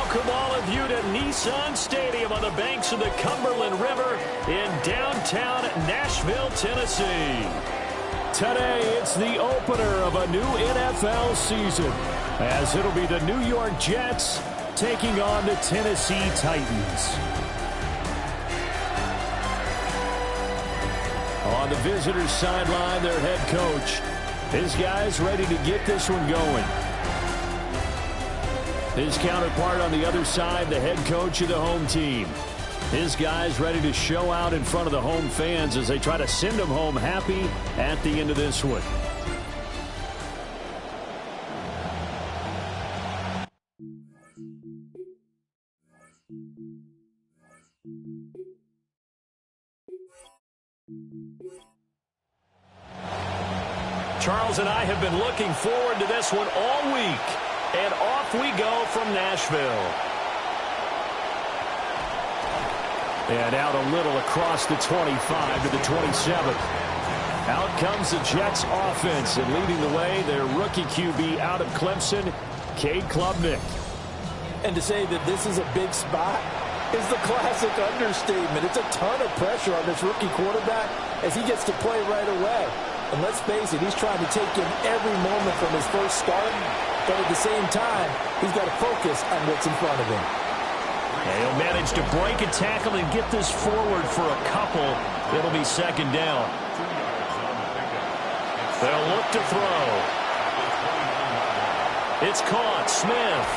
Welcome all of you to Nissan Stadium on the banks of the Cumberland River in downtown Nashville, Tennessee. Today, it's the opener of a new NFL season, as it'll be the New York Jets taking on the Tennessee Titans. On the visitors' sideline, their head coach. His guys ready to get this one going. His counterpart on the other side, the head coach of the home team. His guys ready to show out in front of the home fans as they try to send them home happy at the end of this one. Charles and I have been looking forward to this one all week. And off we go from Nashville. And out a little across the 25 to the 27. Out comes the Jets offense, and leading the way, their rookie QB out of Clemson, Cade Klubnik. And to say that this is a big spot is the classic understatement. It's a ton of pressure on this rookie quarterback as he gets to play right away. And let's face it, he's trying to take in every moment from his first start. But at the same time, he's got to focus on what's in front of him. And he'll manage to break a tackle and get this forward for a couple. It'll be second down. They'll look to throw. It's caught. Smith.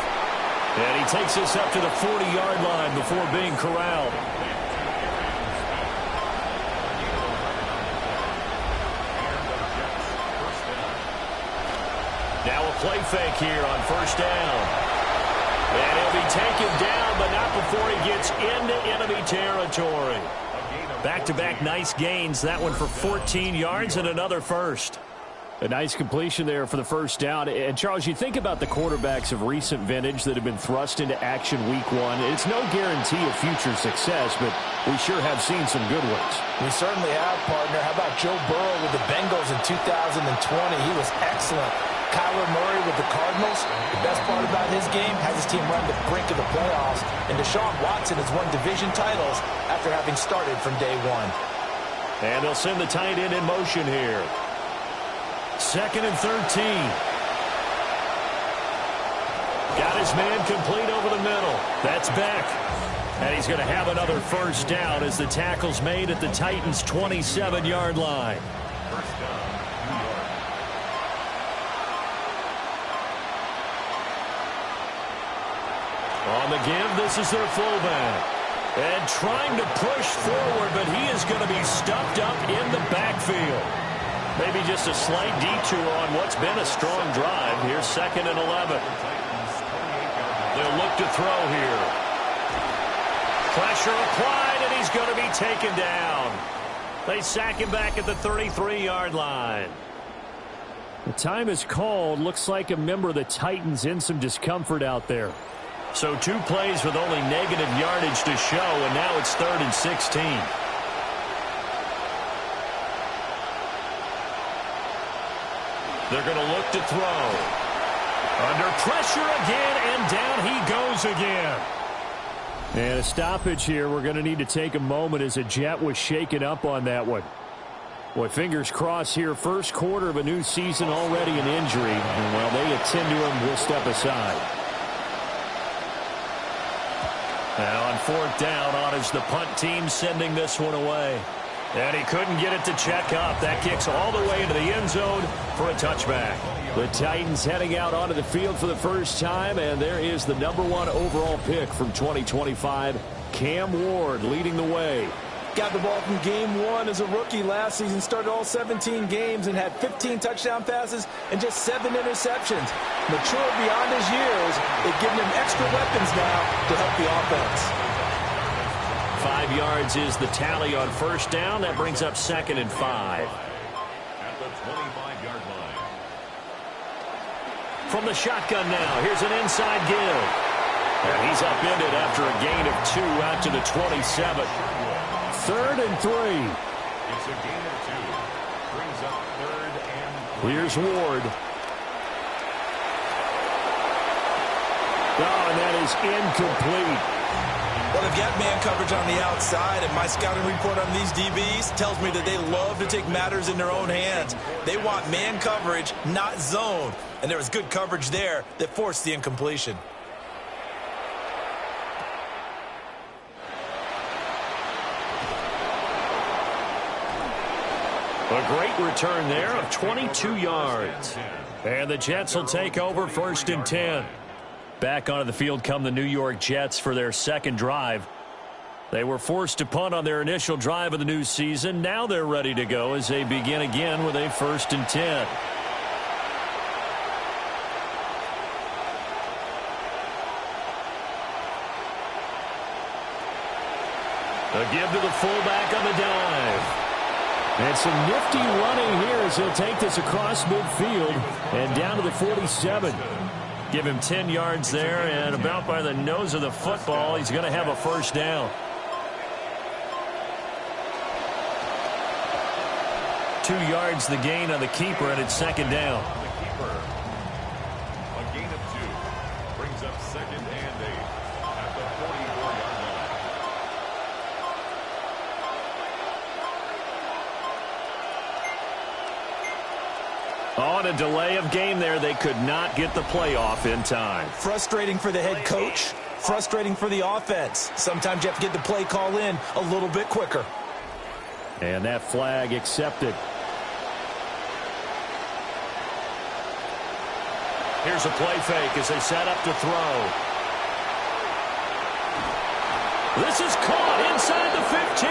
And he takes this up to the 40-yard line before being corralled. Now a play fake here on first down. And he'll be taken down, but not before he gets into enemy territory. Back-to-back nice gains. That one for 14 yards and another first. A nice completion there for the first down. And, Charles, you think about the quarterbacks of recent vintage that have been thrust into action week one. It's no guarantee of future success, but we sure have seen some good ones. We certainly have, partner. How about Joe Burrow with the Bengals in 2020? He was excellent. Kyler Murray with the Cardinals. The best part about his game has his team run the brink of the playoffs. And Deshaun Watson has won division titles after having started from day one. And they'll send the tight end in motion here. 2nd and 13. Got his man complete over the middle. That's Beck. And he's going to have another first down as the tackle's made at the Titans' 27-yard line. On the give, this is their fullback. And trying to push forward, but he is going to be stuffed up in the backfield. Maybe just a slight detour on what's been a strong drive. Here's 2nd and 11. They'll look to throw here. Pressure applied, and he's going to be taken down. They sack him back at the 33-yard line. The time is called. Looks like a member of the Titans in some discomfort out there. So 2 plays with only negative yardage to show, and now it's 3rd and 16. They're going to look to throw. Under pressure again, and down he goes again. And a stoppage here. We're going to need to take a moment as a Jet was shaken up on that one. Boy, fingers crossed here. First quarter of a new season, already an injury. And while they attend to him, we'll step aside. Now on 4th down, on is the punt team sending this one away. And he couldn't get it to check up. That kicks all the way into the end zone for a touchback. The Titans heading out onto the field for the first time, and there is the #1 overall pick from 2025, Cam Ward, leading the way. Got the ball from game 1 as a rookie last season, started all 17 games and had 15 touchdown passes and just 7 interceptions. Mature beyond his years, they've given him extra weapons now to help the offense. 5 yards is the tally on first down. That brings up 2nd and 5. At the 25-yard line. From the shotgun now, here's an inside give. And he's upended after a gain of 2 out to the 27. 3rd and 3. It's a gain of 2. Brings up 3rd and 3. Here's Ward. Oh, and that is incomplete. Well, they've got man coverage on the outside, and my scouting report on these DBs tells me that they love to take matters in their own hands. They want man coverage, not zone. And there was good coverage there that forced the incompletion. A great return there of 22 yards. And the Jets will take over 1st and 10. Back onto the field come the New York Jets for their second drive. They were forced to punt on their initial drive of the new season. Now they're ready to go as they begin again with a 1st and 10. A give to the fullback on the dive. And some nifty running here as he'll take this across midfield and down to the 47. Give him 10 yards there, and about by the nose of the football, he's going to have a 1st down. 2 yards the gain on the keeper, and it's 2nd down. The keeper. A gain of 2 brings up 2nd and 8 at the 44-yard line. On a delay of game there, they could not get the play off in time. Frustrating for the head coach, frustrating for the offense. Sometimes you have to get the play call in a little bit quicker. And that flag accepted. Here's a play fake as they set up to throw. This is caught inside the 15.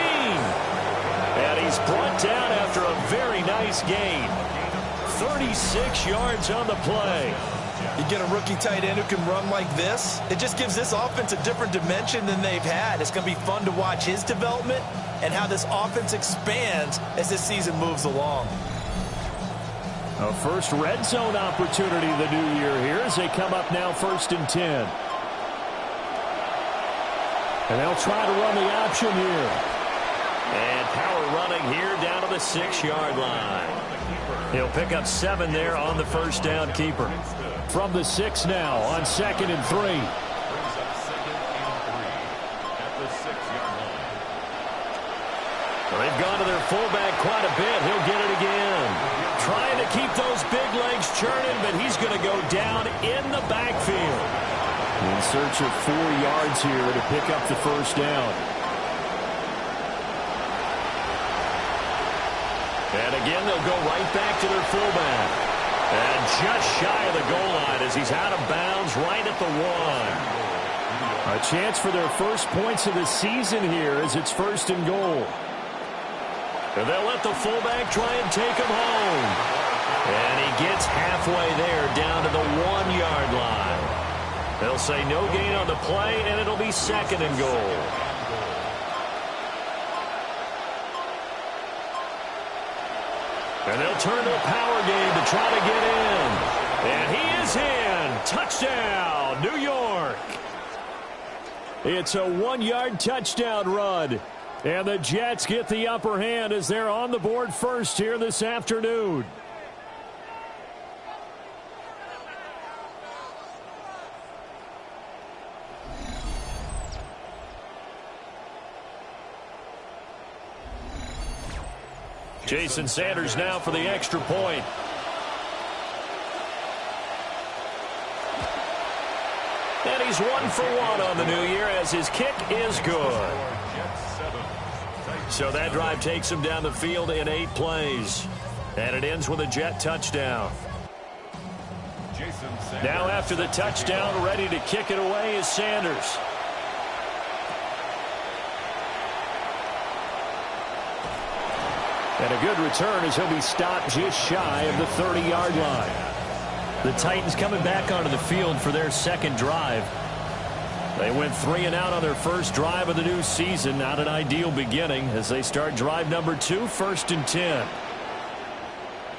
And he's brought down after a very nice gain. 36 yards on the play. You get a rookie tight end who can run like this, it just gives this offense a different dimension than they've had. It's going to be fun to watch his development and how this offense expands as this season moves along. A first red zone opportunity the new year here as they come up now 1st and 10. And they'll try to run the option here. And power running here down to the 6-yard line. He'll pick up 7 there on the 1st down keeper. From the 6 now on 2nd and 3. Brings up 2nd and 3 at the 6-yard line. Well, they've gone to their fullback quite a bit. He'll get it again. Trying to keep those big legs churning, but he's going to go down in the backfield. In search of 4 yards here to pick up the 1st down. And again, they'll go right back to their fullback. And just shy of the goal line as he's out of bounds right at the 1. A chance for their first points of the season here as it's 1st and goal. And they'll let the fullback try and take him home. And he gets halfway there down to the 1-yard line. They'll say no gain on the play, and it'll be 2nd and goal. And they'll turn to a power game to try to get in. And he is in. Touchdown, New York. It's a 1-yard touchdown run. And the Jets get the upper hand as they're on the board first here this afternoon. Jason Sanders now for the extra point. And he's 1 for 1 on the new year as his kick is good. So that drive takes him down the field in 8 plays. And it ends with a Jet touchdown. Now after the touchdown, ready to kick it away is Sanders. And a good return as he'll be stopped just shy of the 30-yard line. The Titans coming back onto the field for their second drive. They went 3 and out on their first drive of the new season. Not an ideal beginning as they start drive number 2, 1st and 10.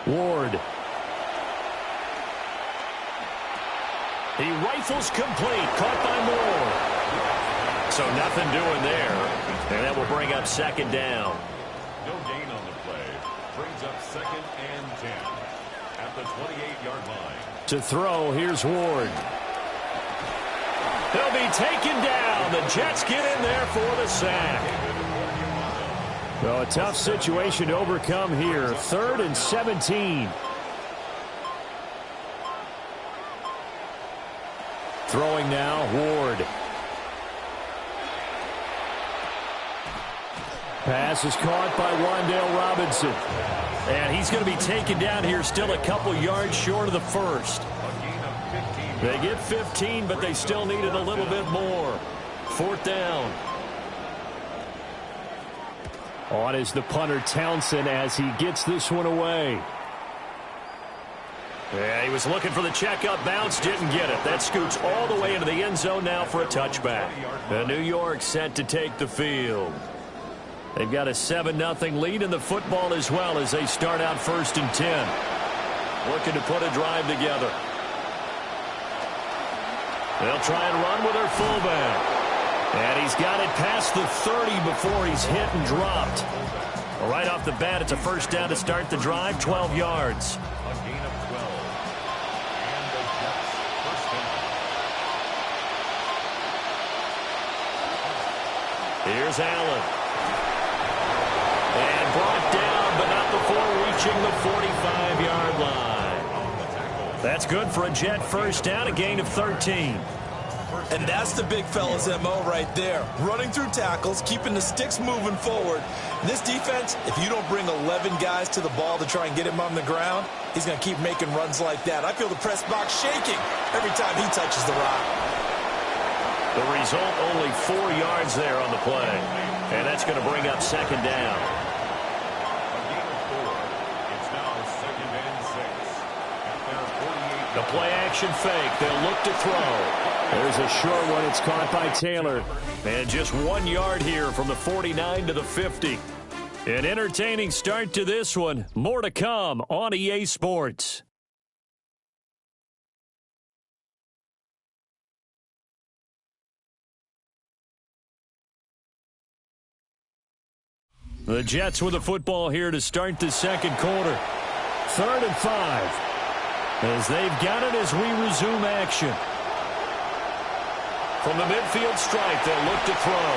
Ward. He rifles complete. Caught by Moore. So nothing doing there. And that will bring up 2nd down. No gain on the play. Brings up 2nd and 10 at the 28-yard line. To throw, here's Ward. He'll be taken down. The Jets get in there for the sack. Well, a tough situation to overcome here. 3rd and 17. Throwing now, Ward. Pass is caught by Wan'Dale Robinson. And he's going to be taken down here, still a couple yards short of the first. They get 15, but they still needed a little bit more. 4th down. On is the punter, Townsend, as he gets this one away. Yeah, he was looking for the checkup bounce, didn't get it. That scoots all the way into the end zone now for a touchback. And New York set to take the field. They've got a 7-0 lead in the football as well as they start out 1st and 10. Looking to put a drive together. They'll try and run with their fullback. And he's got it past the 30 before he's hit and dropped. Right off the bat, it's a 1st down to start the drive, 12 yards. A gain of 12. And the Jets first down. Here's Allen. And brought down, but not before reaching the 45-yard line. That's good for a Jet 1st down, a gain of 13. And that's the big fella's MO right there. Running through tackles, keeping the sticks moving forward. This defense, if you don't bring 11 guys to the ball to try and get him on the ground, he's going to keep making runs like that. I feel the press box shaking every time he touches the rock. The result, only 4 yards there on the play. And that's going to bring up 2nd down. A gain of 4. It's now 2nd and 6. At their 48. The play action fake. They'll look to throw. There's a short one. It's caught by Taylor. And just 1 yard here from the 49 to the 50. An entertaining start to this one. More to come on EA Sports. The Jets with the football here to start the 2nd quarter. 3rd and 5. As they've got it as we resume action. From the midfield stripe, they'll look to throw.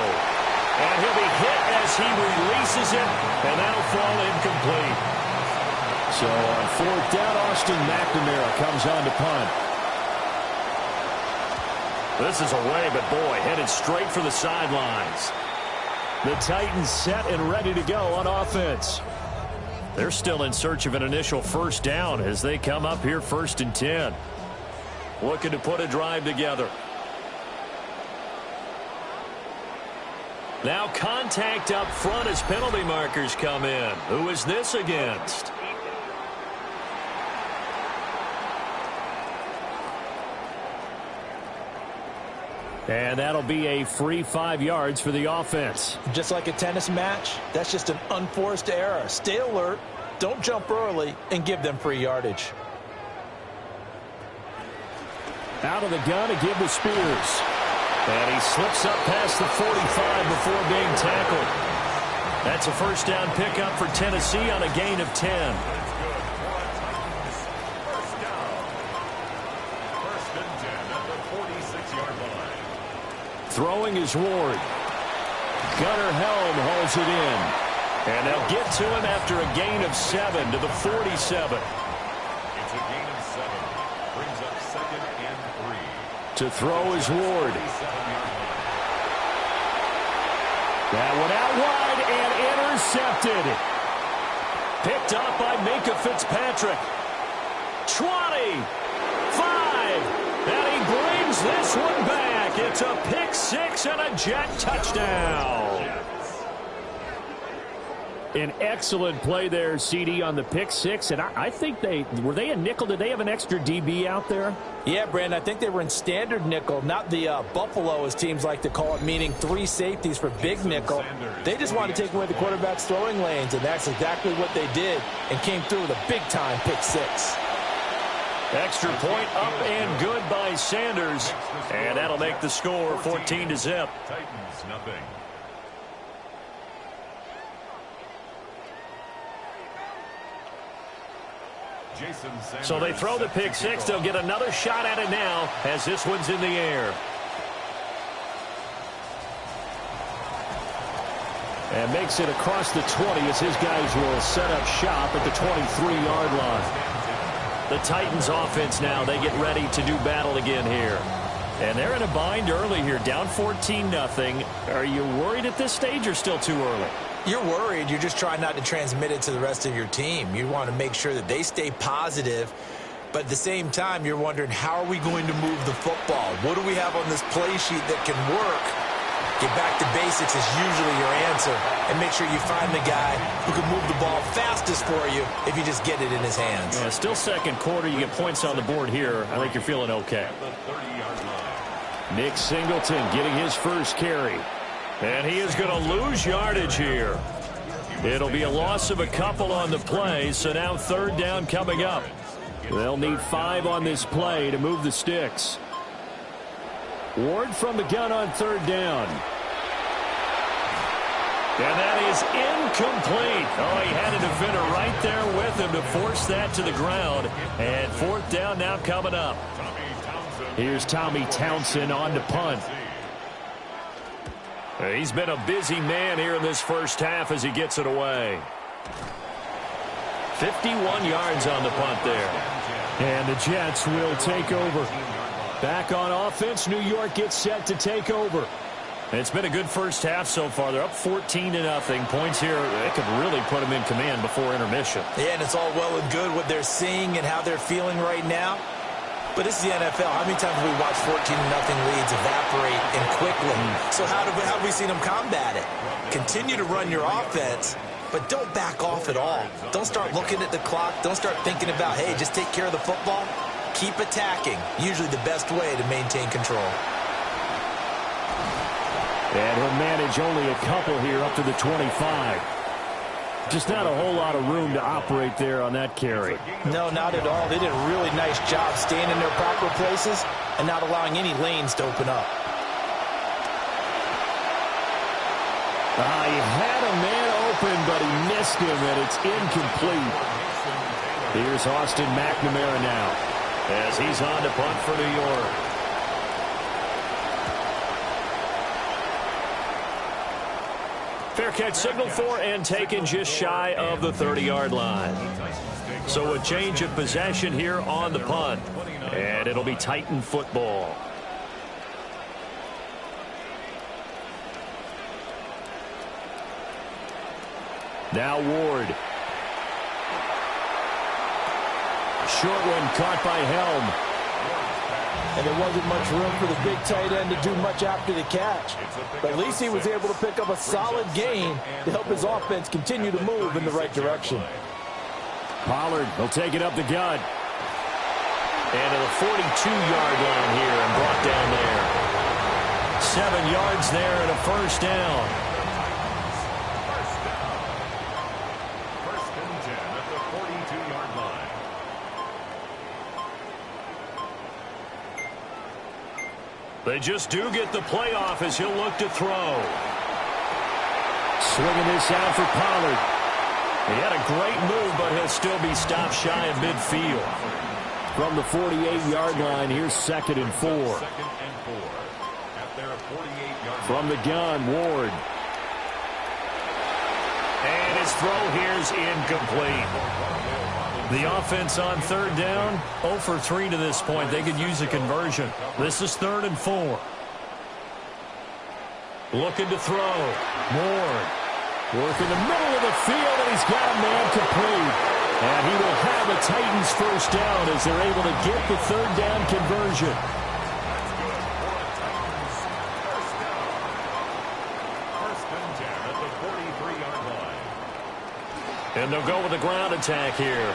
And he'll be hit as he releases it, and that'll fall incomplete. So on 4th down, Austin McNamara comes on to punt. This is away, but boy, headed straight for the sidelines. The Titans set and ready to go on offense. They're still in search of an initial 1st down as they come up here 1st and 10. Looking to put a drive together. Now contact up front as penalty markers come in. Who is this against? And that'll be a free 5 yards for the offense. Just like a tennis match, that's just an unforced error. Stay alert, don't jump early, and give them free yardage. Out of the gun to give to Spears. And he slips up past the 45 before being tackled. That's a 1st down pickup for Tennessee on a gain of 10. Throwing is Ward. Gunnar Helm hauls it in. And they'll get to him after a gain of 7 to the 47. It's a gain of 7. Brings up 2nd and 3. To throw is Ward. That one out wide and intercepted. Picked up by Minkah Fitzpatrick. 20. 5. And he brings this one back. It's a pick 6 and a Jet touchdown. An excellent play there, CD, on the pick 6. And I think were they a nickel? Did they have an extra DB out there? Yeah, Brandon, I think they were in standard nickel, not the Buffalo, as teams like to call it, meaning 3 safeties for big nickel. They just wanted to take away the quarterback's throwing lanes, and that's exactly what they did and came through with a big-time pick 6. Extra point up and good by Sanders. And that'll make the score 14-0. Titans, nothing. So they throw the pick 6. They'll get another shot at it now as this one's in the air. And makes it across the 20 as his guys will set up shop at the 23-yard line. The Titans offense now, they get ready to do battle again here. And they're in a bind early here, down 14-0. Are you worried at this stage or still too early? You're worried. You're just trying not to transmit it to the rest of your team. You want to make sure that they stay positive. But at the same time, you're wondering, how are we going to move the football? What do we have on this play sheet that can work? Get back to basics is usually your answer. And make sure you find the guy who can move the ball fastest for you if you just get it in his hands. Yeah, still second quarter. You get points on the board here. I think you're feeling okay. Nick Singleton getting his first carry. And he is going to lose yardage here. It'll be a loss of a couple on the play, so now third down coming up. They'll need 5 on this play to move the sticks. Ward from the gun on third down. And that is incomplete. Oh, he had a defender right there with him to force that to the ground. And fourth down now coming up. Here's Tommy Townsend on to punt. He's been a busy man here in this first half as he gets it away. 51 yards on the punt there. And the Jets will take over. Back on offense, New York gets set to take over. It's been a good first half so far. They're up 14-0. Points here, they could really put them in command before intermission. Yeah, and it's all well and good what they're seeing and how they're feeling right now. But this is the NFL. How many times have we watched 14-0 leads evaporate and quickly? So how have we seen them combat it? Continue to run your offense, but don't back off at all. Don't start looking at the clock. Don't start thinking about, hey, just take care of the football. Keep attacking. Usually the best way to maintain control. And he'll manage only a couple here up to the 25. Just not a whole lot of room to operate there on that carry. No, not at all. They did a really nice job staying in their proper places and not allowing any lanes to open up. He had a man open, but he missed him, and it's incomplete. Here's Austin McNamara now as he's on to punt for New York. Fair catch signaled for and taken just shy of the 30-yard line. So a change of possession here on the punt, and it'll be Titan football. Now Ward. Short one caught by Helm. And there wasn't much room for the big tight end to do much after the catch. But at least he was able to pick up a solid gain to help his offense continue to move in the right direction. Pollard will take it up the gut. And to the 42-yard line here and brought down there. 7 yards there and a first down. They just do get the playoff as he'll look to throw. Swinging this out for Pollard. He had a great move, but he'll still be stopped shy of midfield. From the 48-yard line, here's 2nd and 4. From the gun, Ward. And his throw here's incomplete. The offense on third down, 0 for 3 to this point. They could use a conversion. This is 3rd and 4. Looking to throw. Ward. Working the middle of the field, and he's got a man complete. And he will have a Titans first down as they're able to get the third down conversion. And they'll go with the ground attack here.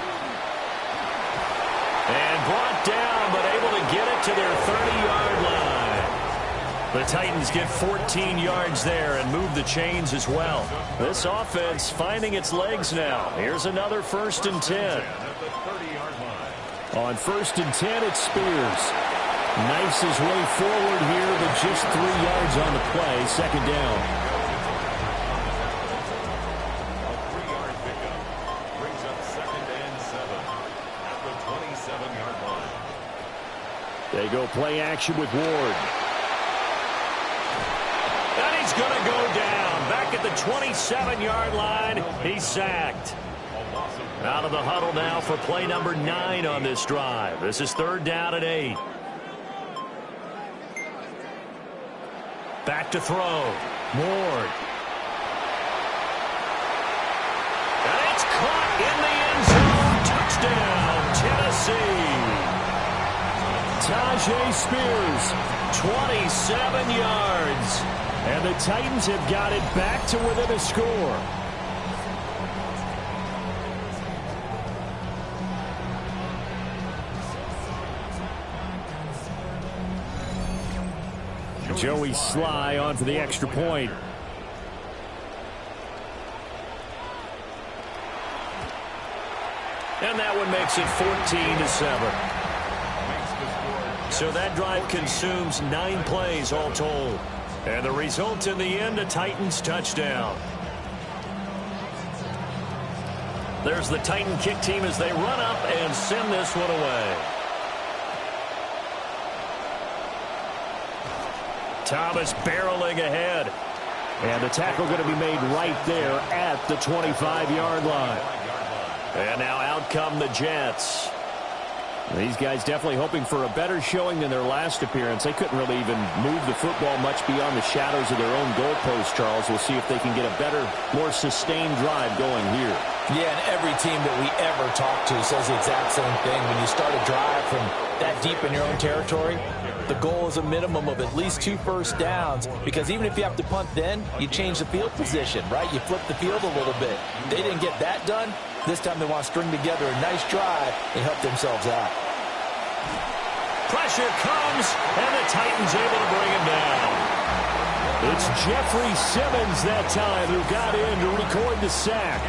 And brought down, but able to get it to their 30-yard line. The Titans get 14 yards there and move the chains as well. This offense finding its legs now. Here's another 1st and 10. On 1st and 10, it's Spears. Knifes his way forward here, but just 3 yards on the play. 2nd down. They go play action with Ward. And he's going to go down. Back at at the 27-yard line. He's sacked. Out of the huddle now for play number 9 on this drive. This is 3rd down and 8. Back to throw. Ward. And it's caught in the end zone. Touchdown, Tennessee. Tyjae Spears, 27 yards. And the Titans have got it back to within a score. Joey Sly on for the extra point. And that one makes it 14-7. So that drive consumes 9 plays all told. And the result in the end, a Titans touchdown. There's the Titan kick team as they run up and send this one away. Thomas barreling ahead. And the tackle going to be made right there at the 25-yard line. And now out come the Jets. These guys definitely hoping for a better showing than their last appearance. They couldn't really even move the football much beyond the shadows of their own goalpost, Charles. We'll see if they can get a better, more sustained drive going here. Yeah, and every team that we ever talk to says the exact same thing. When you start a drive from that deep in your own territory, the goal is a minimum of at least 2 first downs, because even if you have to punt then, you change the field position, right? You flip the field a little bit. They didn't get that done. This time they want to string together a nice drive and help themselves out. Pressure comes, and the Titans able to bring him down. It's Jeffrey Simmons that time who got in to record the sack.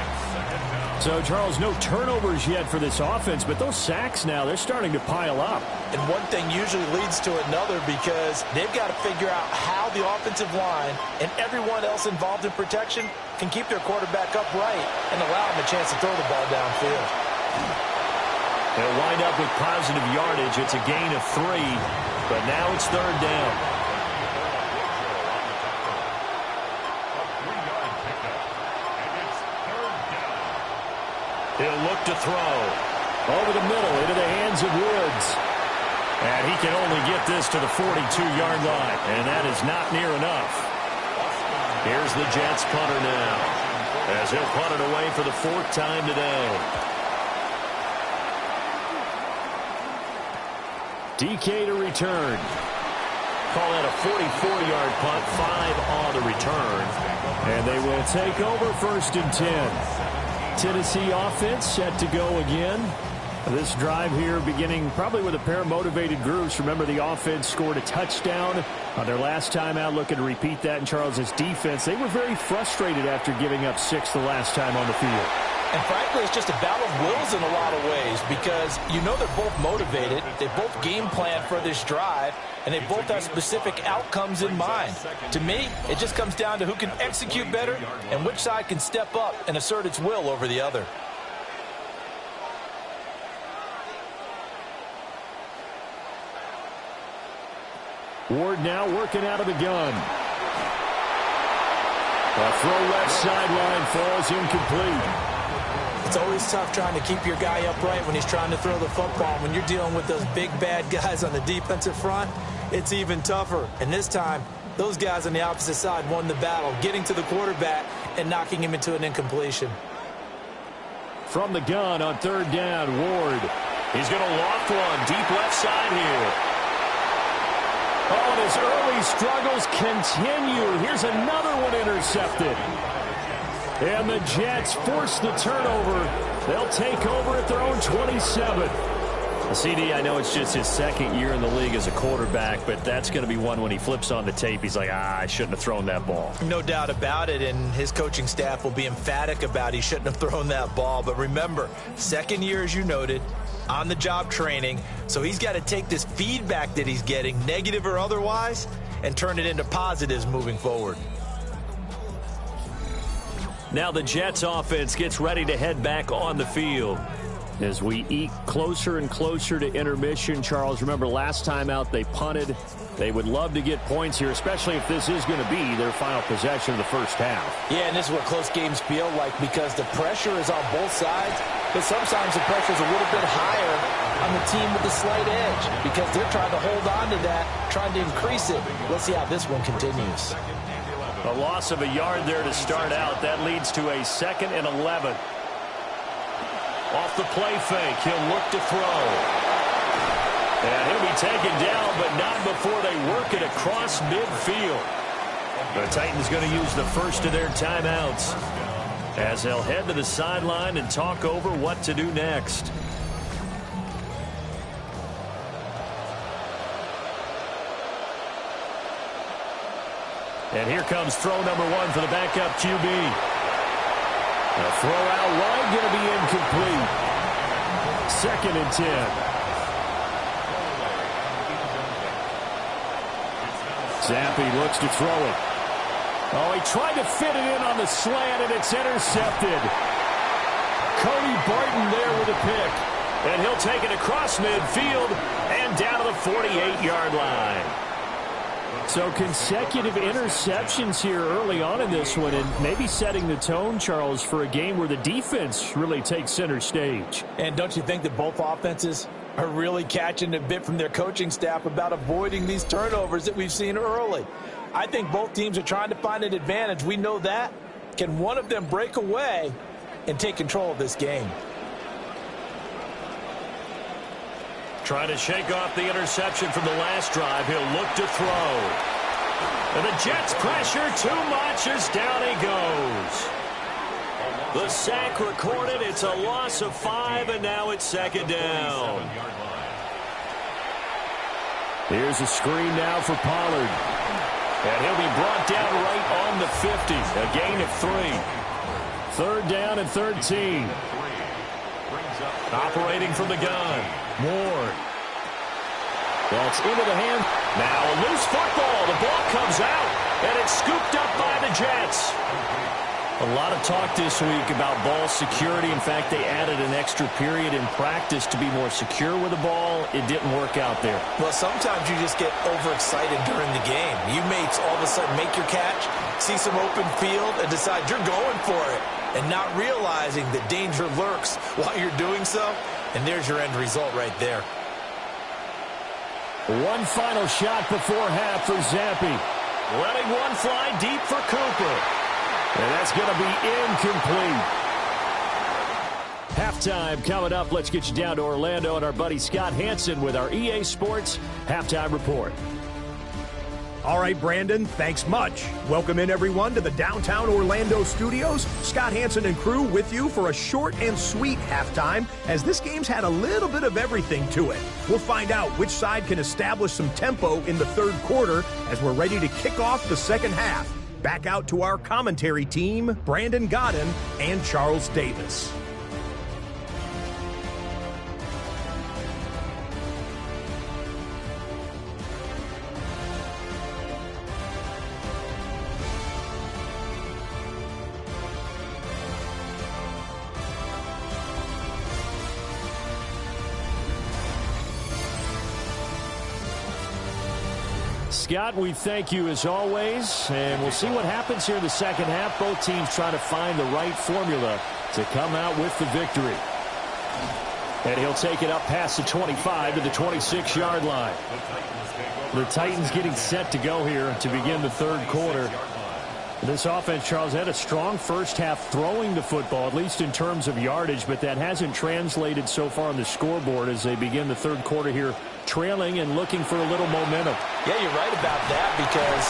So, Charles, no turnovers yet for this offense, but those sacks now, they're starting to pile up. And one thing usually leads to another, because they've got to figure out how the offensive line and everyone else involved in protection can keep their quarterback upright and allow him a chance to throw the ball downfield. They'll wind up with positive yardage. It's a gain of 3, but now it's 3rd down. He'll look to throw. Over the middle, into the hands of Woods. And he can only get this to the 42-yard line, and that is not near enough. Here's the Jets punter now, as he'll punt it away for the 4th time today. DK to return. Call that a 44-yard punt, 5 on the return. And they will take over 1st and 10. Tennessee offense set to go again. This drive here beginning probably with a pair of motivated groups. Remember, the offense scored a touchdown on their last time out, looking to repeat that in Charles's defense. They were very frustrated after giving up 6 the last time on the field. And frankly, it's just a battle of wills in a lot of ways, because you know they're both motivated, they both game plan for this drive, and they both have specific outcomes in mind. To me, it just comes down to who can execute better and which side can step up and assert its will over the other. Ward now working out of the gun. A throw left sideline falls incomplete. It's always tough trying to keep your guy upright when he's trying to throw the football. When you're dealing with those big, bad guys on the defensive front, it's even tougher. And this time, those guys on the opposite side won the battle, getting to the quarterback and knocking him into an incompletion. From the gun on 3rd down, Ward. He's going to loft one deep left side here. Oh, and his early struggles continue. Here's another one intercepted. And the Jets force the turnover. They'll take over at their own 27. CD, I know it's just his 2nd year in the league as a quarterback, but that's going to be one when he flips on the tape. He's like, I shouldn't have thrown that ball. No doubt about it, and his coaching staff will be emphatic about he shouldn't have thrown that ball. But remember, 2nd year, as you noted, on-the-job training, so he's got to take this feedback that he's getting, negative or otherwise, and turn it into positives moving forward. Now the Jets offense gets ready to head back on the field. As we eke closer and closer to intermission, Charles, remember last time out they punted. They would love to get points here, especially if this is going to be their final possession of the first half. Yeah, and this is what close games feel like because the pressure is on both sides, but sometimes the pressure is a little bit higher on the team with the slight edge because they're trying to hold on to that, trying to increase it. Let's see how this one continues. A loss of a yard there to start out. That leads to a 2nd and 11. Off the play fake, he'll look to throw. And he'll be taken down, but not before they work it across midfield. The Titans going to use the first of their timeouts as they'll head to the sideline and talk over what to do next. And here comes throw number 1 for the backup QB. A throw out wide, going to be incomplete. 2nd and 10. Zappe looks to throw it. Oh, he tried to fit it in on the slant, and it's intercepted. Cody Barton there with a pick. And he'll take it across midfield and down to the 48-yard line. So consecutive interceptions here early on in this one, and maybe setting the tone, Charles, for a game where the defense really takes center stage. And don't you think that both offenses are really catching a bit from their coaching staff about avoiding these turnovers that we've seen early? I think both teams are trying to find an advantage. We know that. Can one of them break away and take control of this game? Trying to shake off the interception from the last drive. He'll look to throw. And the Jets pressure too much as down he goes. The sack recorded. It's a loss of 5, and now it's 2nd down. Here's a screen now for Pollard. And he'll be brought down right on the 50. A gain of 3. 3rd down and 13. Operating from the gun. Ward. That's into the hand. Now a loose football. The ball comes out, and it's scooped up by the Jets. A lot of talk this week about ball security. In fact, they added an extra period in practice to be more secure with the ball. It didn't work out there. Well, sometimes you just get overexcited during the game. You may all of a sudden make your catch, see some open field, and decide you're going for it, and not realizing that danger lurks while you're doing so. And there's your end result right there. One final shot before half for Zappe. Letting one fly deep for Cooper. And that's going to be incomplete. Halftime coming up. Let's get you down to Orlando and our buddy Scott Hanson with our EA Sports Halftime Report. All right, Brandon, thanks much. Welcome in, everyone, to the downtown Orlando studios. Scott Hanson and crew with you for a short and sweet halftime, as this game's had a little bit of everything to it. We'll find out which side can establish some tempo in the 3rd quarter as we're ready to kick off the 2nd half. Back out to our commentary team, Brandon Godden and Charles Davis. Scott, we thank you as always, and we'll see what happens here in the 2nd half. Both teams trying to find the right formula to come out with the victory. And he'll take it up past the 25 to the 26-yard line. The Titans getting set to go here to begin the 3rd quarter. This offense, Charles, had a strong first half throwing the football, at least in terms of yardage, but that hasn't translated so far on the scoreboard as they begin the 3rd quarter here, trailing and looking for a little momentum. Yeah, you're right about that because,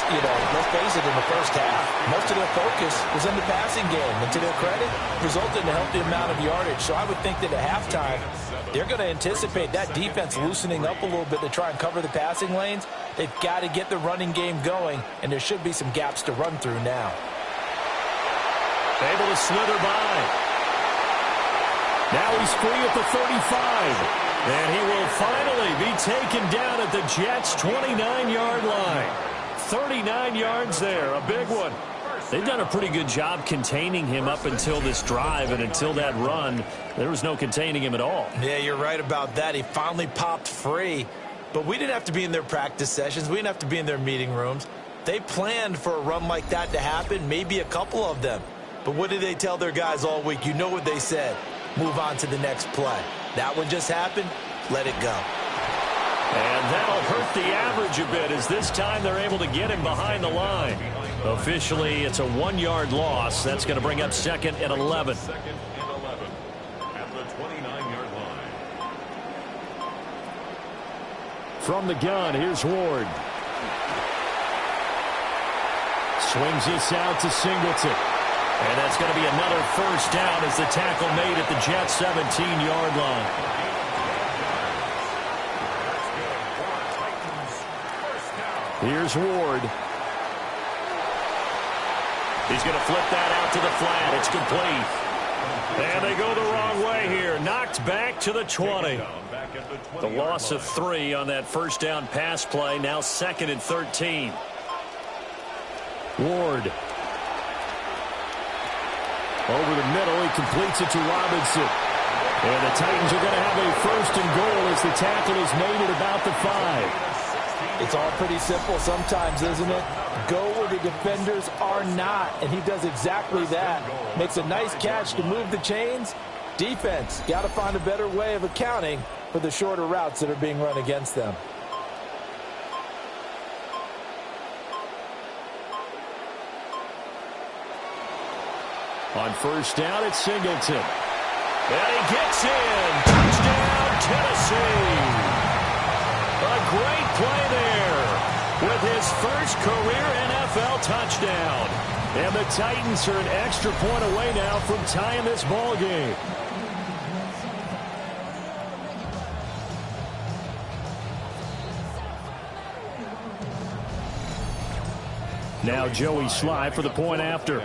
let's face it, in the first half, most of their focus was in the passing game. And to their credit, resulted in a healthy amount of yardage. So I would think that at halftime, they're going to anticipate that defense loosening up a little bit to try and cover the passing lanes. They've got to get the running game going, and there should be some gaps to run through now. Able to slither by. Now he's free at the 35. And he will finally be taken down at the Jets' 29-yard line. 39 yards there, a big one. They've done a pretty good job containing him up until this drive, and until that run, there was no containing him at all. Yeah, you're right about that. He finally popped free. But we didn't have to be in their practice sessions. We didn't have to be in their meeting rooms. They planned for a run like that to happen, maybe a couple of them. But what did they tell their guys all week? You know what they said. Move on to the next play. That one just happened. Let it go. And that'll hurt the average a bit, as this time they're able to get him behind the line. Officially, it's a 1-yard loss. That's going to bring up 2nd and 11. Second and 11 at the 29-yard line. From the gun, here's Ward. Swings this out to Singleton. And that's going to be another first down as the tackle made at the Jets' 17-yard line. Here's Ward. He's going to flip that out to the flat. It's complete. And they go the wrong way here. Knocked back to the 20. The loss of 3 on that first down pass play. Now 2nd and 13. Ward. Over the middle, he completes it to Robinson. And the Titans are going to have a 1st and goal as the tackle is made at about the 5. It's all pretty simple sometimes, isn't it? Go where the defenders are not, and he does exactly that. Makes a nice catch to move the chains. Defense, got to find a better way of accounting for the shorter routes that are being run against them. On first down, it's Singleton. And he gets in. Touchdown, Tennessee. A great play there with his first career NFL touchdown. And the Titans are an extra point away now from tying this ball game. Now Joey Sly for the point after.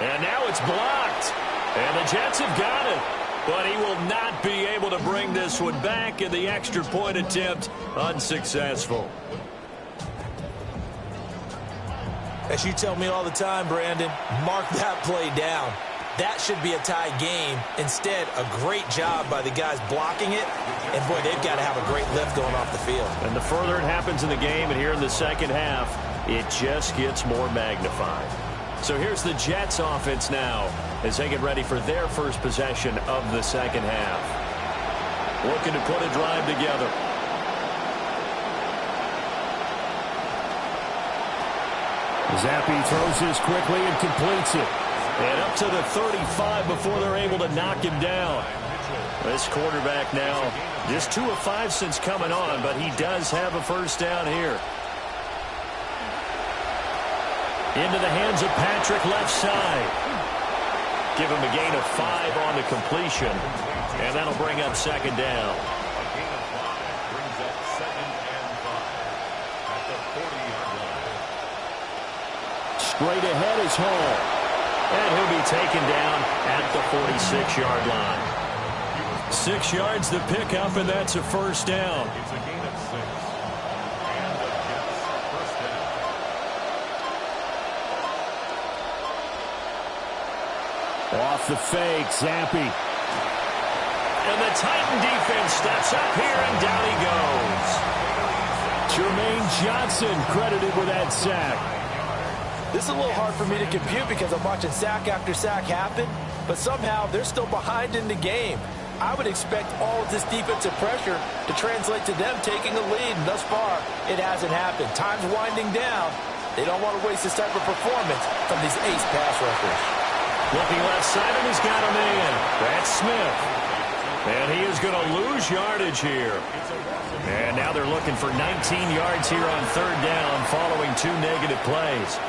And now it's blocked. And the Jets have got it. But he will not be able to bring this one back, and the extra point attempt unsuccessful. As you tell me all the time, Brandon, mark that play down. That should be a tie game. Instead, a great job by the guys blocking it. And, boy, they've got to have a great lift going off the field. And the further it happens in the game, and here in the second half, it just gets more magnified. So here's the Jets offense now as they get ready for their first possession of the second half. Looking to put a drive together. Zappi throws this quickly and completes it. And up to the 35 before they're able to knock him down. This quarterback now just 2 of 5 since coming on, but he does have a first down here. Into the hands of Patrick left side. Give him a gain of 5 on the completion. And that'll bring up 2nd down. A gain of 5 brings up 2nd and 5 at the 40-yard line. Straight ahead is Hall. And he'll be taken down at the 46-yard line. 6 yards to pick up, and that's a first down. It's a gain of 6. And the Jets first down. Off the fake, Zappi. And the Titan defense steps up here, and down he goes. Jermaine Johnson credited with that sack. This is a little hard for me to compute because I'm watching sack after sack happen, but somehow they're still behind in the game. I would expect all of this defensive pressure to translate to them taking a lead, and thus far, it hasn't happened. Time's winding down. They don't want to waste this type of performance from these ace pass rushers. Looking left side, and he's got a man. That's Smith. And he is going to lose yardage here. And now they're looking for 19 yards here on 3rd down following 2 negative plays.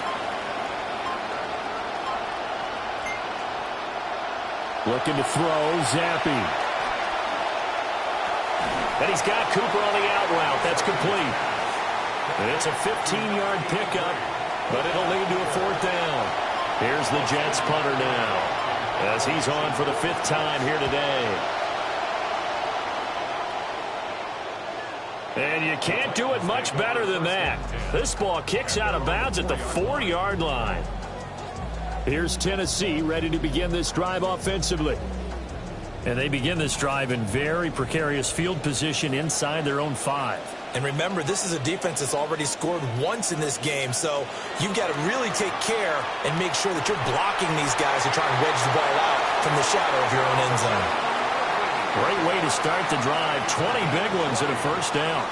Looking to throw, Zappi. And he's got Cooper on the out route. That's complete. And it's a 15-yard pickup, but it'll lead to a 4th down. Here's the Jets punter now, as he's on for the 5th time here today. And you can't do it much better than that. This ball kicks out of bounds at the 4-yard line. Here's Tennessee ready to begin this drive offensively. And they begin this drive in very precarious field position inside their own 5. And remember, this is a defense that's already scored once in this game, so you've got to really take care and make sure that you're blocking these guys who try and wedge the ball out from the shadow of your own end zone. Great way to start the drive. 20 big ones and a first down.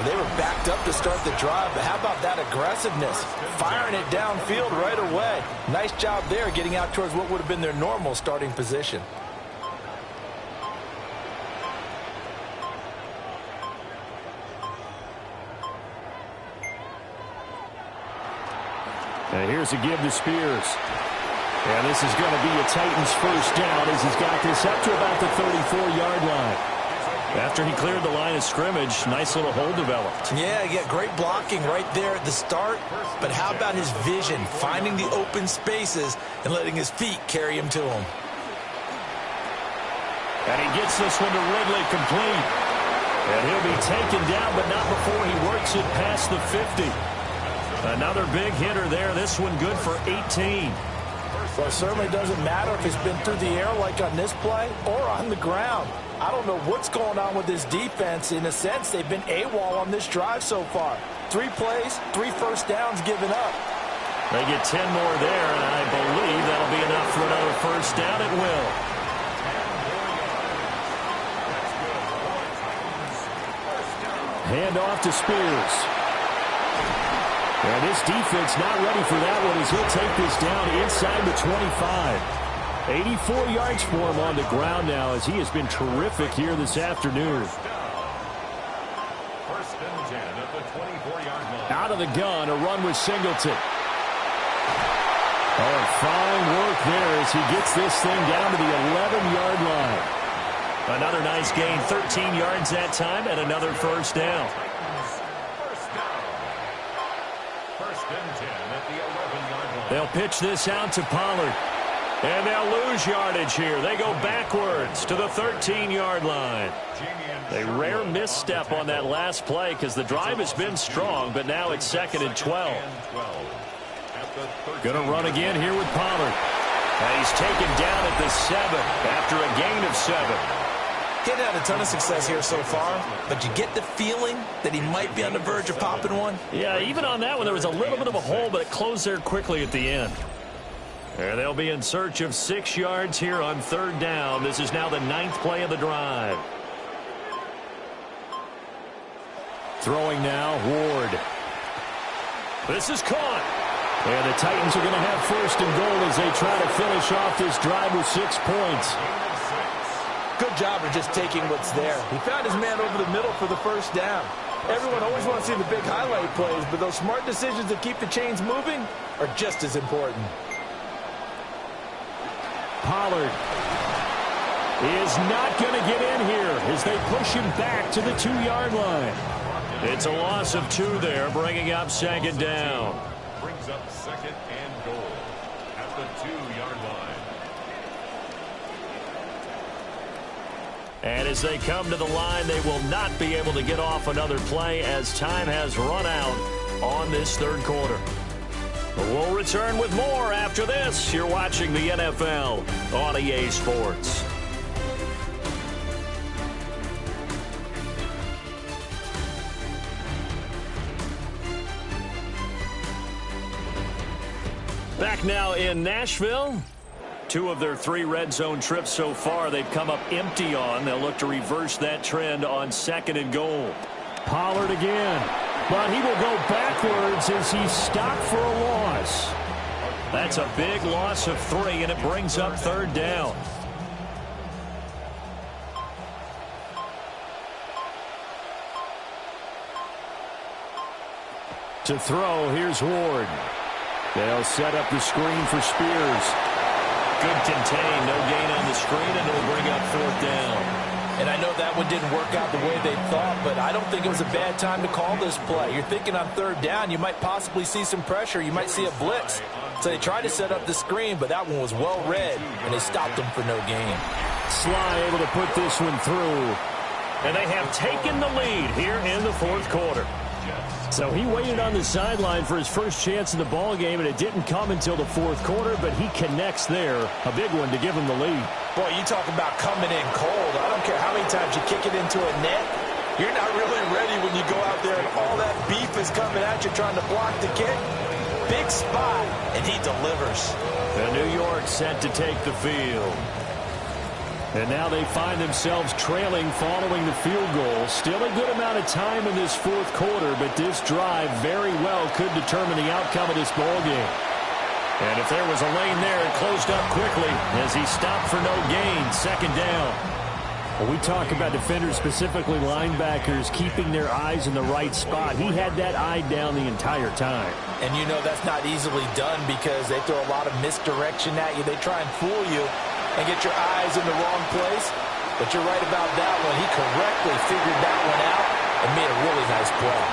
They were backed up to start the drive, but how about that aggressiveness? Firing it downfield right away. Nice job there getting out towards what would have been their normal starting position. And here's a give to Spears. And this is going to be a Titans first down as he's got this up to about the 34-yard line. After he cleared the line of scrimmage, nice little hole developed. Yeah, great blocking right there at the start. But how about his vision, finding the open spaces and letting his feet carry him to him. And he gets this one to Ridley complete. And he'll be taken down, but not before he works it past the 50. Another big hitter there. This one good for 18. Well, it certainly doesn't matter if it's been through the air like on this play or on the ground. I don't know what's going on with this defense. In a sense, they've been AWOL on this drive so far. 3 plays, 3 first downs given up. They get 10 more there, and I believe that'll be enough for another first down. It will. Hand off to Spears. And this defense not ready for that one as he'll take this down inside the 25. 84 yards for him on the ground now as he has been terrific here this afternoon. First and 10 at the 24-yard line. Out of the gun, a run with Singleton. Oh, fine work there as he gets this thing down to the 11-yard line. Another nice gain, 13 yards that time, and another first down. They'll pitch this out to Pollard. And they'll lose yardage here. They go backwards to the 13-yard line. A rare misstep on that last play because the drive has been strong, but now it's 2nd and 12. Going to run again here with Pollard. And he's taken down at the 7 after a gain of 7. He hasn't had a ton of success here so far, but you get the feeling that he might be on the verge of popping one. Yeah, even on that one, there was a little bit of a hole, but it closed there quickly at the end. And they'll be in search of 6 yards here on 3rd down. This is now the 9th play of the drive. Throwing now, Ward. This is caught. And the Titans are going to have 1st and goal as they try to finish off this drive with 6 points. Good job of just taking what's there. He found his man over the middle for the first down. Everyone always wants to see the big highlight plays, but those smart decisions that keep the chains moving are just as important. Pollard is not going to get in here as they push him back to the 2-yard line. It's a loss of 2 there, bringing up 2nd down. Brings up 2nd and goal at the 2-yard line. And as they come to the line, they will not be able to get off another play as time has run out on this 3rd quarter. We'll return with more after this. You're watching the NFL on EA Sports. Back now in Nashville. 2 of their 3 red zone trips so far they've come up empty on. They'll look to reverse that trend on 2nd and goal. Pollard again. But he will go backwards as he's stopped for a loss. That's a big loss of 3, and it brings up 3rd down. To throw, here's Ward. They'll set up the screen for Spears. Good contain, no gain on the screen, and it'll bring up 4th down. And I know that one didn't work out the way they thought, but I don't think it was a bad time to call this play. You're thinking on 3rd down, you might possibly see some pressure. You might see a blitz. So they tried to set up the screen, but that one was well read, and they stopped them for no gain. Sly able to put this one through. And they have taken the lead here in the fourth quarter. So he waited on the sideline for his first chance in the ball game, and it didn't come until the fourth quarter, but he connects there. A big one to give him the lead. Boy, you talk about coming in cold. I don't care how many times you kick it into a net. You're not really ready when you go out there and all that beef is coming at you trying to block the kick. Big spot, and he delivers. And New York set to take the field. And now they find themselves trailing following the field goal. Still a good amount of time in this fourth quarter, but this drive very well could determine the outcome of this ball game. And if there was a lane there, it closed up quickly as he stopped for no gain. Second down. When we talk about defenders, specifically linebackers, keeping their eyes in the right spot, he had that eye down the entire time. And you know that's not easily done because they throw a lot of misdirection at you. They try and fool you and get your eyes in the wrong place. But you're right about that one. He correctly figured that one out and made a really nice play.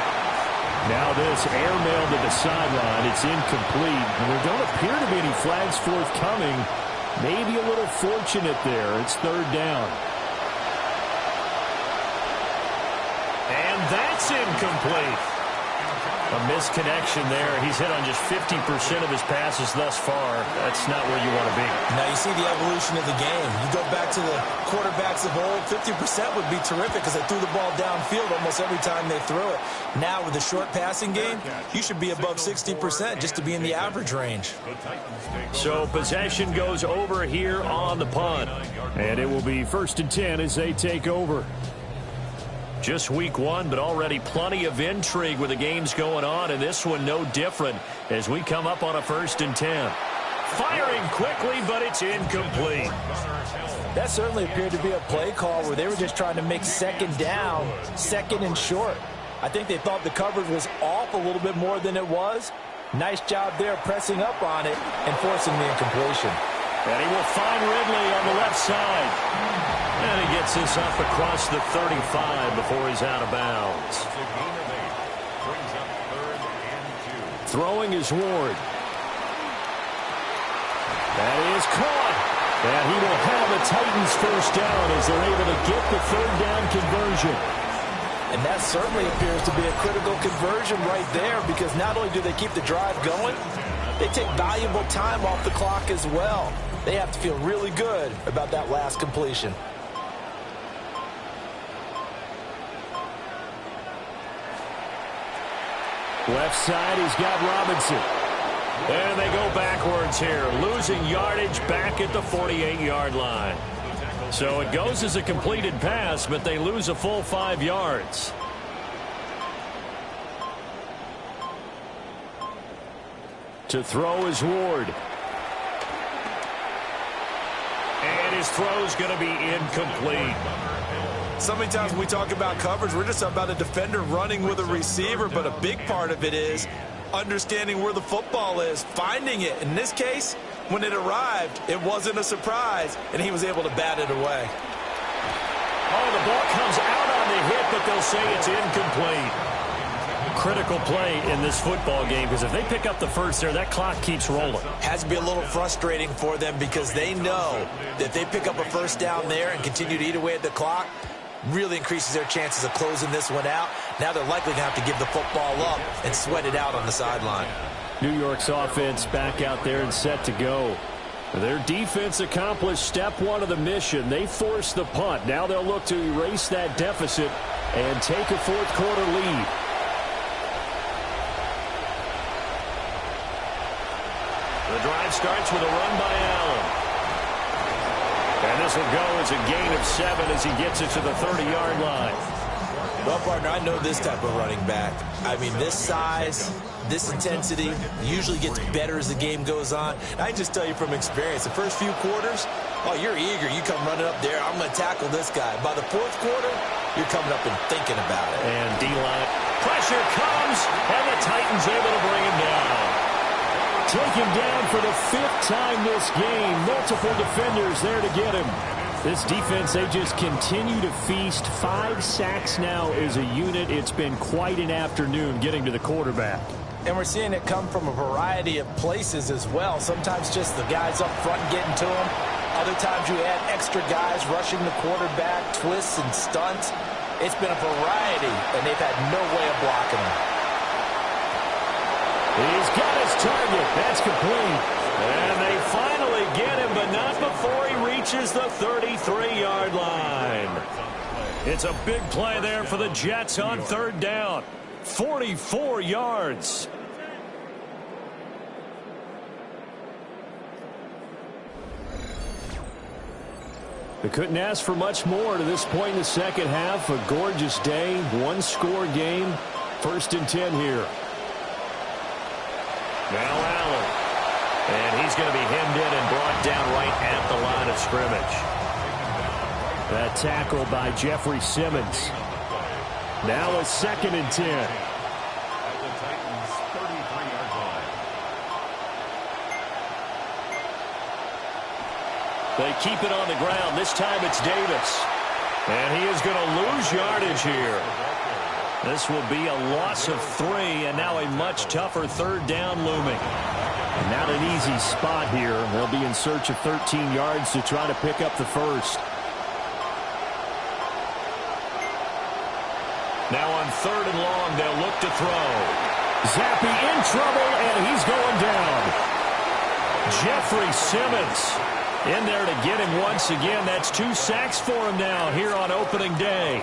Now this airmail to the sideline. It's incomplete. And there don't appear to be any flags forthcoming. Maybe a little fortunate there. It's third down. And that's incomplete. A misconnection there. He's hit on just 50% of his passes thus far. That's not where you want to be. Now you see the evolution of the game. You go back to the quarterbacks of old, 50% would be terrific because they threw the ball downfield almost every time they threw it. Now with the short passing game, you should be above 60% just to be in the average range. So possession goes over here on the punt. And it will be 1st and 10 as they take over. Just week one, but already plenty of intrigue with the games going on, and this one no different as we come up on a 1st and 10. Firing quickly, but it's incomplete. That certainly appeared to be a play call where they were just trying to make second down, second and short. I think they thought the coverage was off a little bit more than it was. Nice job there pressing up on it and forcing the incompletion. And he will find Ridley on the left side. And he gets this up across the 35 before he's out of bounds. Throwing is Ward. That is caught. And he will have a Titans first down as they're able to get the third down conversion. And that certainly appears to be a critical conversion right there because not only do they keep the drive going, they take valuable time off the clock as well. They have to feel really good about that last completion. Left side, he's got Robinson. And they go backwards here, losing yardage back at the 48-yard line. So it goes as a completed pass, but they lose a full 5 yards. To throw is Ward. And his throw's going to be incomplete. So many times when we talk about coverage, we're just about a defender running with a receiver, but a big part of it is understanding where the football is, finding it. In this case, when it arrived, it wasn't a surprise, and he was able to bat it away. Oh, the ball comes out on the hit, but they'll say it's incomplete. Critical play in this football game because if they pick up the first there, that clock keeps rolling. Has to be a little frustrating for them because they know that if they pick up a first down there and continue to eat away at the clock, really increases their chances of closing this one out. Now they're likely going to have to give the football up and sweat it out on the sideline. New York's offense back out there and set to go. Their defense accomplished step one of the mission. They forced the punt. Now they'll look to erase that deficit and take a fourth quarter lead. The drive starts with a run by Allen. And this will go as a gain of 7 as he gets it to the 30-yard line. Well, partner, I know this type of running back. I mean, this size, this intensity usually gets better as the game goes on. I just tell you from experience, the first few quarters, oh, you're eager. You come running up there. I'm going to tackle this guy. By the fourth quarter, you're coming up and thinking about it. And D-line pressure comes, and the Titans able to bring him down. Taken down for the 5th time this game. Multiple defenders there to get him. This defense, they just continue to feast. 5 sacks now as a unit. It's been quite an afternoon getting to the quarterback. And we're seeing it come from a variety of places as well. Sometimes just the guys up front getting to him. Other times you add extra guys rushing the quarterback, twists and stunts. It's been a variety, and they've had no way of blocking him. He's got his target. That's complete. And they finally get him, but not before he reaches the 33-yard line. It's a big play there for the Jets on third down. 44 yards. They couldn't ask for much more to this point in the second half. A gorgeous day, one-score game. 1st and 10 here. Now Allen. And he's going to be hemmed in and brought down right at the line of scrimmage. That tackle by Jeffrey Simmons. Now a 2nd and 10. At the Titans' 33-yard line. They keep it on the ground. This time it's Davis. And he is going to lose yardage here. This will be a loss of 3, and now a much tougher third down looming. And not an easy spot here. They'll be in search of 13 yards to try to pick up the first. Now on 3rd and long, they'll look to throw. Zappi in trouble, and he's going down. Jeffrey Simmons in there to get him once again. That's 2 sacks for him now here on opening day.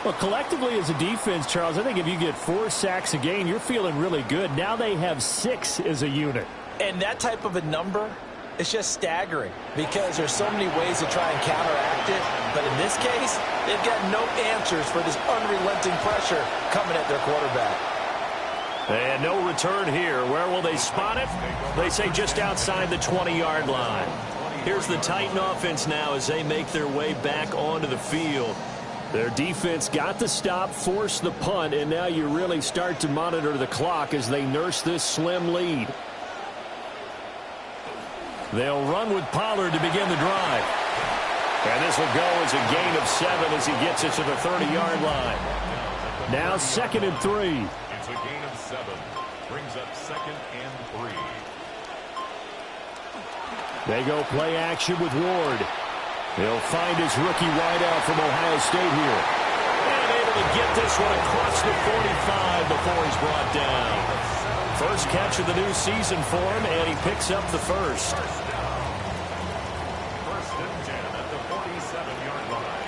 Well, collectively as a defense, Charles, I think if you get 4 sacks a game, you're feeling really good. Now they have 6 as a unit. And that type of a number is just staggering because there's so many ways to try and counteract it. But in this case, they've got no answers for this unrelenting pressure coming at their quarterback. And no return here. Where will they spot it? They say just outside the 20-yard line. Here's the Titan offense now as they make their way back onto the field. Their defense got the stop, forced the punt, and now you really start to monitor the clock as they nurse this slim lead. They'll run with Pollard to begin the drive. And this will go as a gain of 7 as he gets it to the 30-yard line. Now 2nd and 3. It's a gain of 7. Brings up 2nd and 3. They go play action with Ward. He'll find his rookie wideout from Ohio State here. And able to get this one across the 45 before he's brought down. First catch of the new season for him, and he picks up the first. 1st and 10 at the 47-yard line.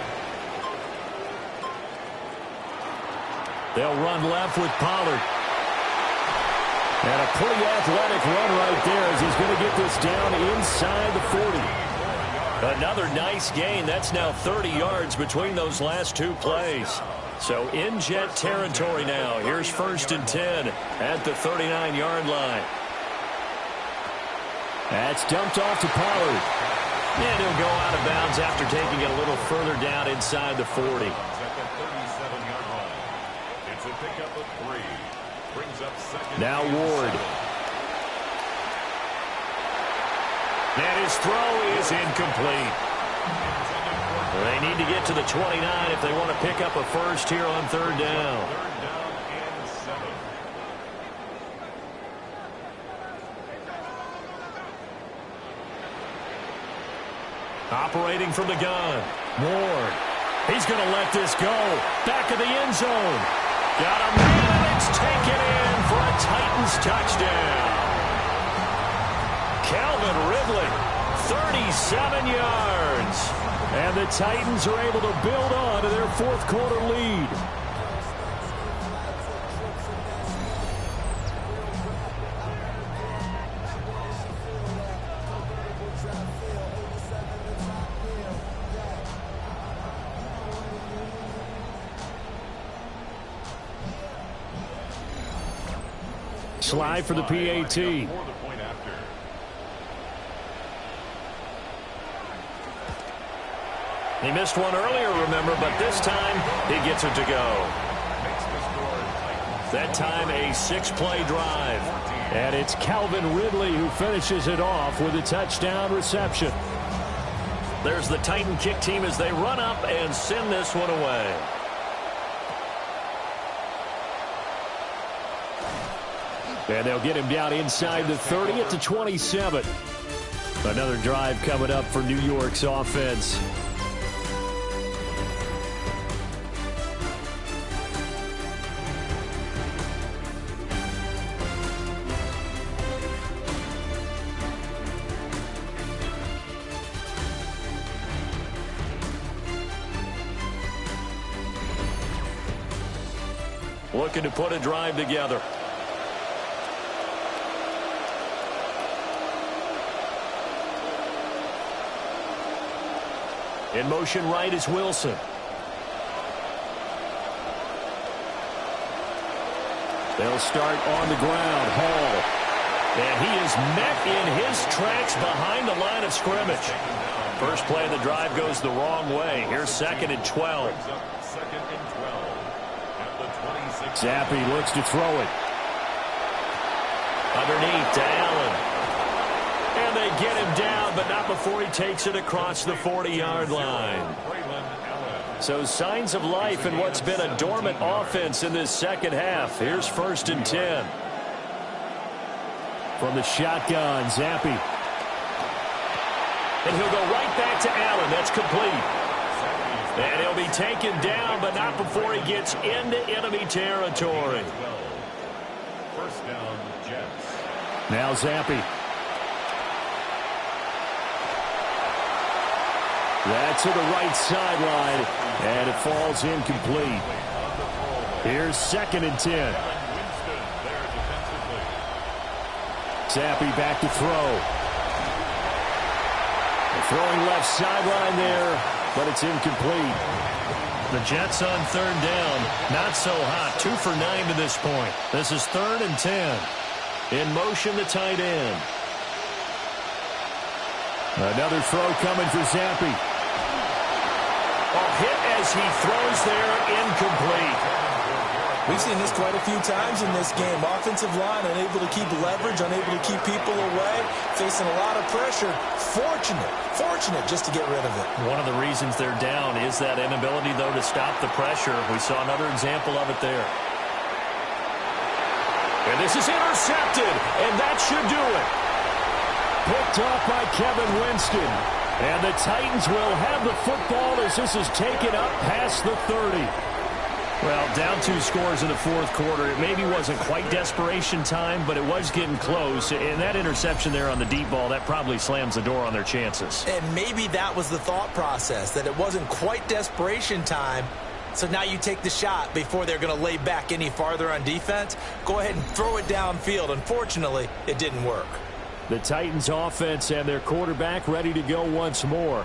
They'll run left with Pollard. And a pretty athletic run right there as he's going to get this down inside the 40. Another nice gain. That's now 30 yards between those last 2 plays. So in Jet territory now. Here's 1st and 10 at the 39-yard line. That's dumped off to Pollard. And he'll go out of bounds after taking it a little further down inside the 40. At the 37-yard line. It's a pickup of 3. Brings up 2nd. Now Ward. And his throw is incomplete. They need to get to the 29 if they want to pick up a first here on 3rd down. 3rd down and 7. Operating from the gun. Ward. He's going to let this go. Back of the end zone. Got a man, and it's taken in for a Titans touchdown. Calvin Ridley, 37 yards. And the Titans are able to build on to their 4th quarter lead. Slide for the PAT. He missed one earlier, remember, but this time he gets it to go. That time a 6-play drive. And it's Calvin Ridley who finishes it off with a touchdown reception. There's the Titan kick team as they run up and send this one away. And they'll get him down inside the 30 at the 27. Another drive coming up for New York's offense. Looking to put a drive together. In motion right is Wilson. They'll start on the ground. Hall. And he is met in his tracks behind the line of scrimmage. First play of the drive goes the wrong way. Here's 2nd and 12. Zappe looks to throw it. Underneath to Allen. And they get him down, but not before he takes it across the 40-yard line. So signs of life in what's been a dormant offense in this second half. Here's 1st and 10. From the shotgun, Zappe. And he'll go right back to Allen. That's complete. And he'll be taken down, but not before he gets into enemy territory. First down, Jets. Now Zappe. That's to the right sideline, and it falls incomplete. Here's 2nd and 10. Zappe back to throw. Throwing left sideline there, but it's incomplete. The Jets on 3rd down. Not so hot. 2 for 9 to this point. This is 3rd and 10. In motion, the tight end. Another throw coming for Zappe. A hit as he throws there, incomplete. We've seen this quite a few times in this game. Offensive line unable to keep leverage, unable to keep people away, facing a lot of pressure. Fortunate just to get rid of it. One of the reasons they're down is that inability, though, to stop the pressure. We saw another example of it there. And this is intercepted, and that should do it. Picked off by Kevin Winston. And the Titans will have the football as this is taken up past the 30. Well, down 2 scores in the 4th quarter. It maybe wasn't quite desperation time, but it was getting close. And that interception there on the deep ball, that probably slams the door on their chances. And maybe that was the thought process, that it wasn't quite desperation time. So now you take the shot before they're going to lay back any farther on defense. Go ahead and throw it downfield. Unfortunately, it didn't work. The Titans offense and their quarterback ready to go once more.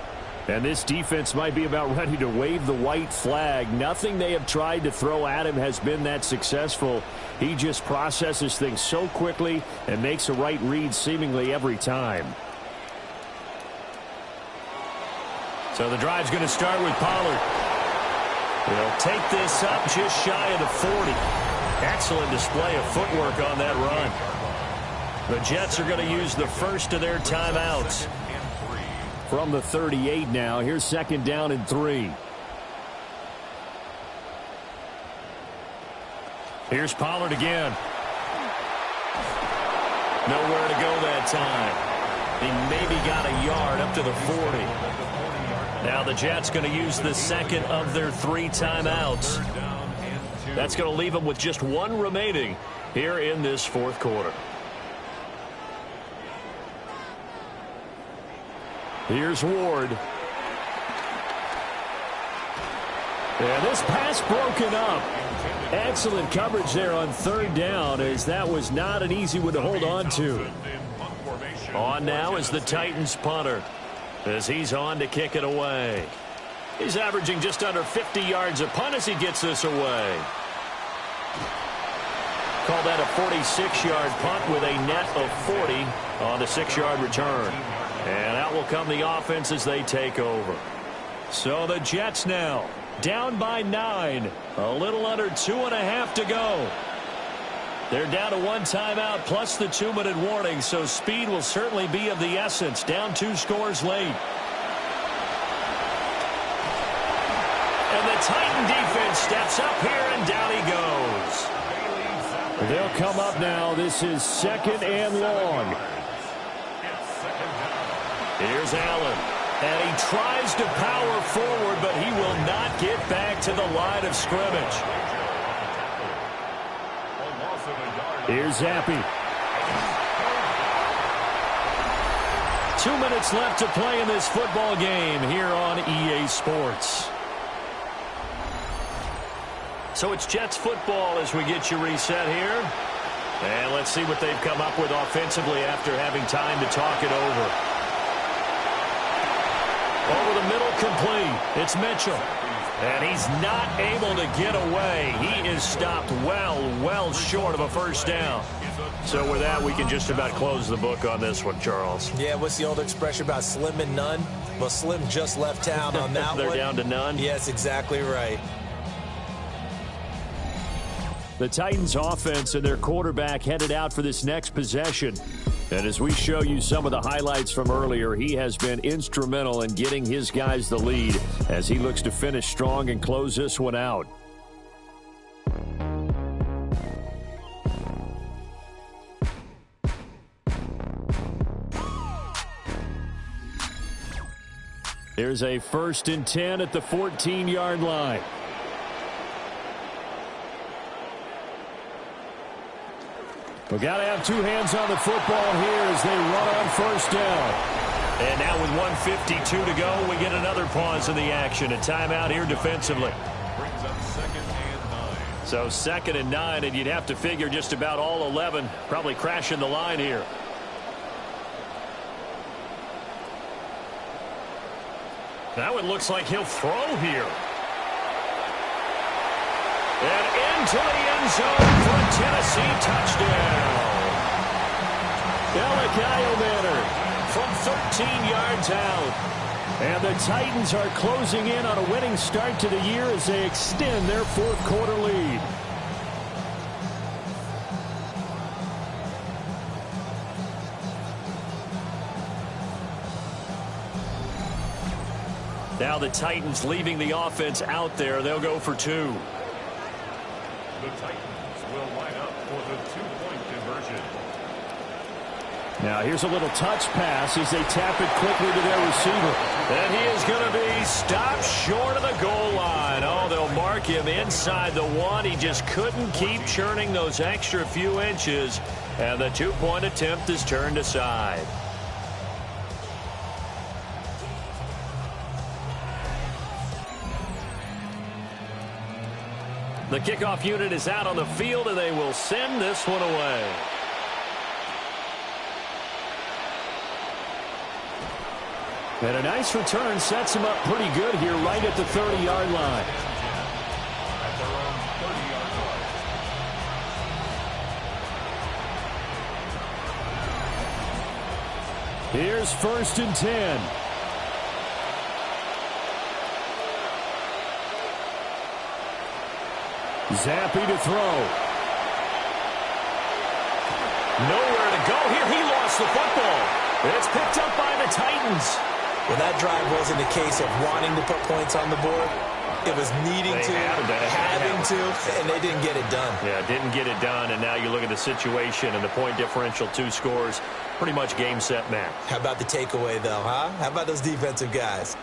And this defense might be about ready to wave the white flag. Nothing they have tried to throw at him has been that successful. He just processes things so quickly and makes a right read seemingly every time. So the drive's going to start with Pollard. He'll take this up just shy of the 40. Excellent display of footwork on that run. The Jets are going to use the first of their timeouts. From the 38 now, here's 2nd down and 3. Here's Pollard again. Nowhere to go that time. He maybe got a yard up to the 40. Now the Jets going to use the 2nd of their 3 timeouts. That's going to leave them with just 1 remaining here in this 4th quarter. Here's Ward. And this pass broken up. Excellent coverage there on 3rd down, as that was not an easy one to hold on to. On now is the Titans punter, as he's on to kick it away. He's averaging just under 50 yards a punt as he gets this away. Call that a 46-yard punt with a net of 40 on the 6-yard return. And out will come the offense as they take over. So the Jets now down by 9. A little under 2.5 to go. They're down to 1 timeout plus the 2-minute warning, so speed will certainly be of the essence. Down 2 scores late. And the Titan defense steps up here, and down he goes. They'll come up now. This is 2nd and long. Here's Allen. And he tries to power forward, but he will not get back to the line of scrimmage. Here's Zappe. 2 minutes left to play in this football game here on EA Sports. So it's Jets football as we get you reset here. And let's see what they've come up with offensively after having time to talk it over. Over the middle, complete. It's Mitchell. And he's not able to get away. He is stopped well short of a first down. So with that, we can just about close the book on this one, Charles. Yeah, what's the old expression about slim and none? Well, Slim just left town on that They're one. down to none? Yes, exactly right. The Titans offense and their quarterback headed out for this next possession. And as we show you some of the highlights from earlier, he has been instrumental in getting his guys the lead as he looks to finish strong and close this one out. Here's a 1st and 10 at the 14-yard line. We've got to have two hands on the football here as they run on first down. And now with 1:52 to go, we get another pause in the action. A timeout here defensively. Brings up 2nd and 9. So 2nd and 9, and you'd have to figure just about all 11 probably crashing the line here. Now it looks like he'll throw here. And into the end zone for a Tennessee touchdown. Elikayo Manor from 13 yards out. And the Titans are closing in on a winning start to the year as they extend their 4th quarter lead. Now the Titans leaving the offense out there. They'll go for 2. The Titans will line up for the 2-point conversion. Now here's a little touch pass as they tap it quickly to their receiver. And he is going to be stopped short of the goal line. Oh, they'll mark him inside the 1. He just couldn't keep churning those extra few inches. And the 2-point attempt is turned aside. The kickoff unit is out on the field, and they will send this one away. And a nice return sets him up pretty good here right at the 30-yard line. At their own 30-yard line. Here's 1st and 10. Zappe to throw. Nowhere to go here. He lost the football. It's picked up by the Titans. Well, that drive wasn't a case of wanting to put points on the board. It was needing to, having to, and they didn't get it done. Yeah, didn't get it done, and now you look at the situation and the point differential, 2 scores, pretty much game, set, match. How about the takeaway, though, huh? How about those defensive guys?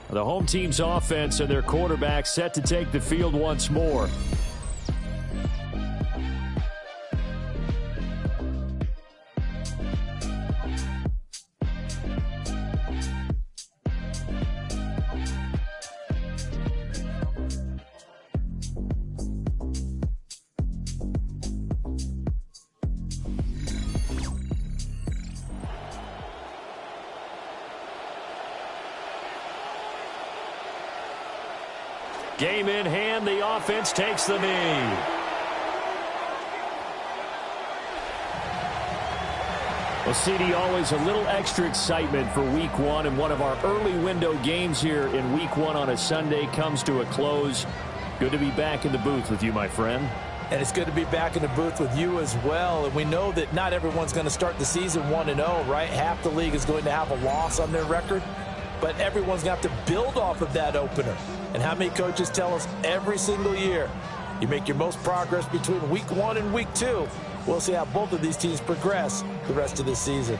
The home team's offense and their quarterback set to take the field once more. Game in hand, the offense takes the knee. Well, CD, always a little extra excitement for Week 1, and one of our early window games here in Week 1 on a Sunday comes to a close. Good to be back in the booth with you, my friend. And it's good to be back in the booth with you as well. And we know that not everyone's going to start the season 1-0, right? Half the league is going to have a loss on their record. but everyone's got to build off of that opener. And how many coaches tell us every single year, you make your most progress between week 1 and week 2. We'll see how both of these teams progress the rest of the season.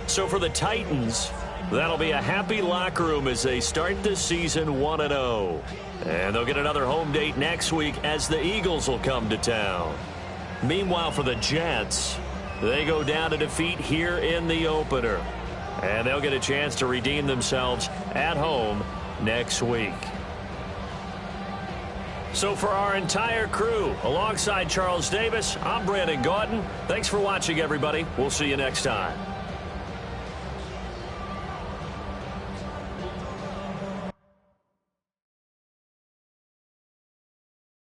So for the Titans, that'll be a happy locker room as they start the season 1-0. And they'll get another home date next week as the Eagles will come to town. Meanwhile, for the Jets, they go down to defeat here in the opener. And they'll get a chance to redeem themselves at home next week. So for our entire crew, alongside Charles Davis, I'm Brandon Gaudin. Thanks for watching, everybody. We'll see you next time.